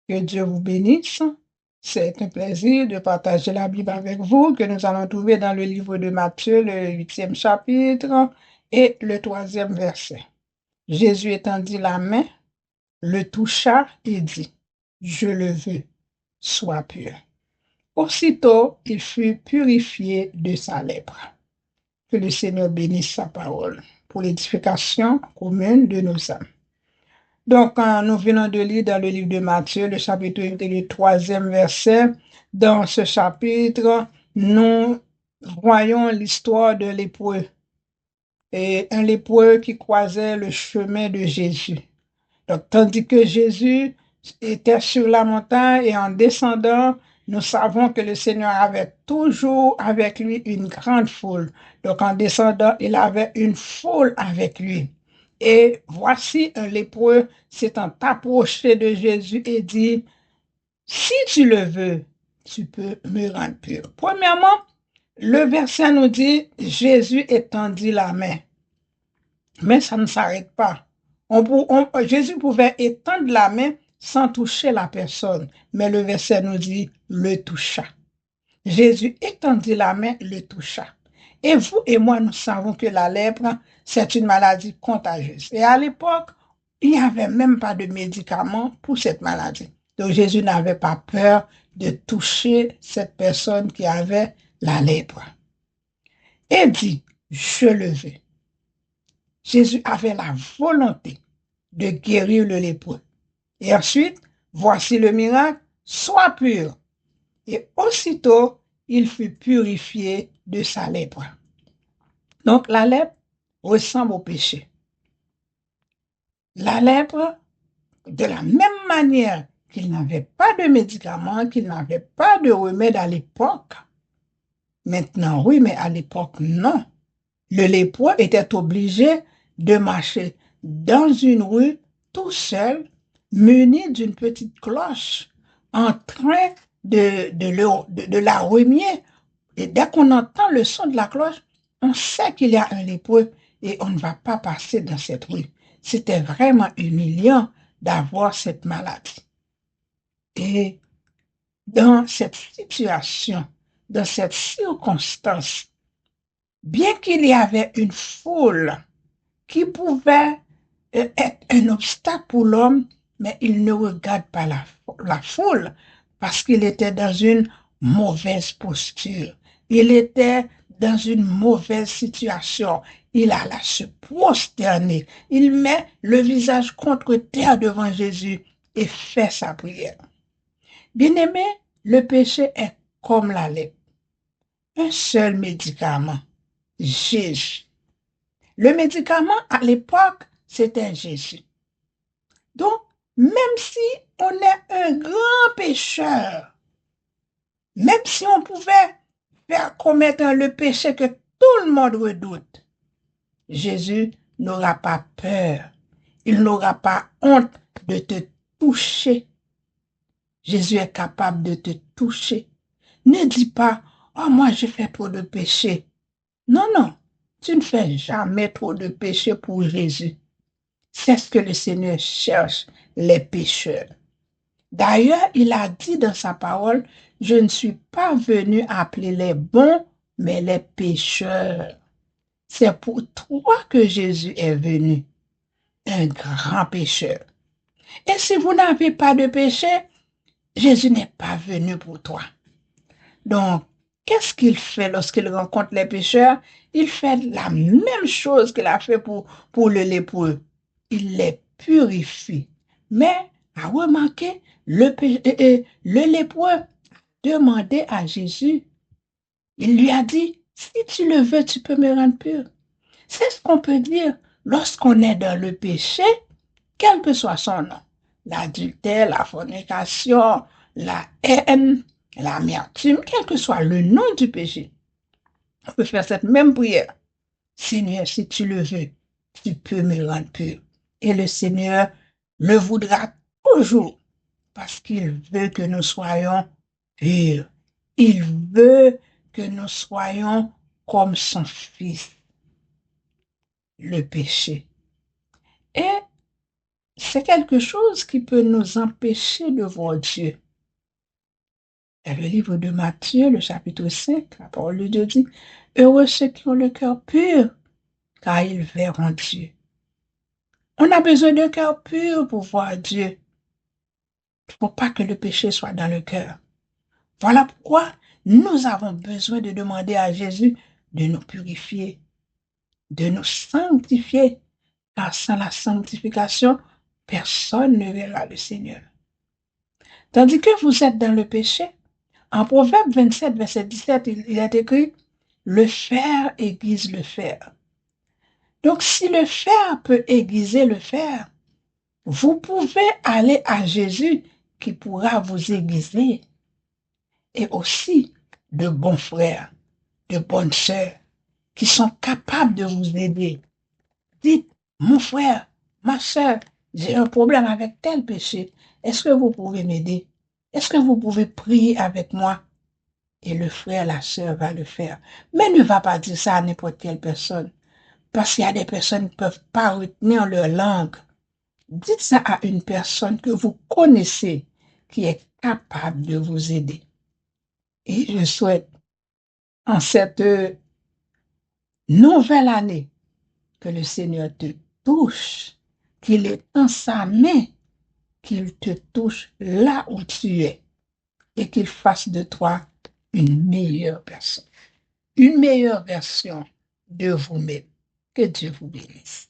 Que Dieu vous bénisse. C'est un plaisir de partager la Bible avec vous, que nous allons trouver dans le livre de Matthieu, le 8e chapitre et le 3e verset. Jésus étendit la main, le toucha et dit, je le veux, sois pur. Aussitôt, il fut purifié de sa lèpre. Que le Seigneur bénisse sa parole pour l'édification commune de nos âmes. Donc, nous venons de lire dans le livre de Matthieu, le chapitre 1 et le 3e verset. Dans ce chapitre, nous voyons l'histoire de lépreux et un lépreux qui croisait le chemin de Jésus. Donc, tandis que Jésus était sur la montagne et en descendant, nous savons que le Seigneur avait toujours avec lui une grande foule. Donc, en descendant, il avait une foule avec lui. Et voici un lépreux s'étant approché de Jésus et dit, si tu le veux, tu peux me rendre pur. Premièrement, le verset nous dit, Jésus étendit la main. Mais ça ne s'arrête pas. Jésus pouvait étendre la main sans toucher la personne, mais le verset nous dit, le toucha. Jésus étendit la main, le toucha. Et vous et moi, nous savons que la lèpre, c'est une maladie contagieuse. Et à l'époque, il n'y avait même pas de médicaments pour cette maladie. Donc Jésus n'avait pas peur de toucher cette personne qui avait la lèpre. Et dit, je le veux. Jésus avait la volonté de guérir le lépreux. Et ensuite, voici le miracle, sois pur. Et aussitôt, il fut purifié de sa lèpre. Donc, la lèpre ressemble au péché. La lèpre, de la même manière qu'il n'avait pas de médicaments, qu'il n'avait pas de remède à l'époque. Maintenant, oui, mais à l'époque, non. Le lépreux était obligé de marcher dans une rue tout seul, muni d'une petite cloche, en train de la remuer. Et dès qu'on entend le son de la cloche, on sait qu'il y a un lépreux et on ne va pas passer dans cette rue. C'était vraiment humiliant d'avoir cette maladie. Et dans cette situation, dans cette circonstance, bien qu'il y avait une foule qui pouvait être un obstacle pour l'homme, mais il ne regarde pas la foule parce qu'il était dans une mauvaise posture. Il était dans une mauvaise situation. Il alla se prosterner. Il met le visage contre terre devant Jésus et fait sa prière. Bien-aimé, le péché est comme la lèpre. Un seul médicament, Jésus. Le médicament, à l'époque, c'était Jésus. Donc, même si on est un grand pécheur, même si on pouvait faire commettre le péché que tout le monde redoute, Jésus n'aura pas peur. Il n'aura pas honte de te toucher. Jésus est capable de te toucher. Ne dis pas, oh, moi, je fais trop de péché. Non, non, tu ne fais jamais trop de péché pour Jésus. C'est ce que le Seigneur cherche, les pécheurs. D'ailleurs, il a dit dans sa parole, je ne suis pas venu appeler les bons, mais les pécheurs. C'est pour toi que Jésus est venu, un grand pécheur. Et si vous n'avez pas de péché, Jésus n'est pas venu pour toi. Donc, qu'est-ce qu'il fait lorsqu'il rencontre les pécheurs? Il fait la même chose qu'il a fait pour le lépreux. Il les purifie. Mais, à remarquer, le lépreux demandait à Jésus, il lui a dit, si tu le veux, tu peux me rendre pur. C'est ce qu'on peut dire lorsqu'on est dans le péché, quel que soit son nom. L'adultère, la fornication, la haine, l'amertume, quel que soit le nom du péché. On peut faire cette même prière. Seigneur, si tu le veux, tu peux me rendre pur. Et le Seigneur le voudra toujours parce qu'il veut que nous soyons purs. Il veut que nous soyons comme son Fils. Le péché. Et c'est quelque chose qui peut nous empêcher de voir Dieu. Dans le livre de Matthieu, le chapitre 5, la parole de Dieu dit, heureux ceux qui ont le cœur pur, car ils verront Dieu. On a besoin d'un cœur pur pour voir Dieu. Il ne faut pas que le péché soit dans le cœur. Voilà pourquoi nous avons besoin de demander à Jésus de nous purifier, de nous sanctifier, car sans la sanctification, personne ne verra le Seigneur. Tandis que vous êtes dans le péché, en Proverbe 27, verset 17, il est écrit, le fer aiguise le fer. Donc, si le fer peut aiguiser le fer, vous pouvez aller à Jésus qui pourra vous aiguiser. Et aussi de bons frères, de bonnes sœurs qui sont capables de vous aider. Dites, mon frère, ma sœur, j'ai un problème avec tel péché. Est-ce que vous pouvez m'aider? Est-ce que vous pouvez prier avec moi? Et le frère, la sœur va le faire. Mais ne va pas dire ça à n'importe quelle personne. Parce qu'il y a des personnes qui ne peuvent pas retenir leur langue. Dites ça à une personne que vous connaissez qui est capable de vous aider. Et je souhaite, en cette nouvelle année, que le Seigneur te touche, qu'il est dans sa main, qu'il te touche là où tu es et qu'il fasse de toi une meilleure personne, une meilleure version de vous-même. Que Dieu vous bénisse.